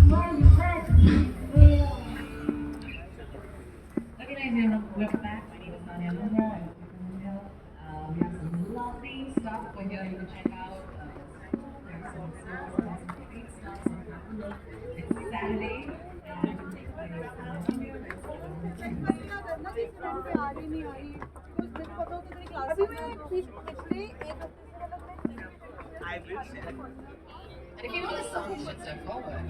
Okay, ladies and gentlemen, welcome back. My name is Amala. We have some lovely stuff for you. You can check out the school. There's some sales and some great stuff. It's Saturday, and we take place in New York. And if you want to support, so forward.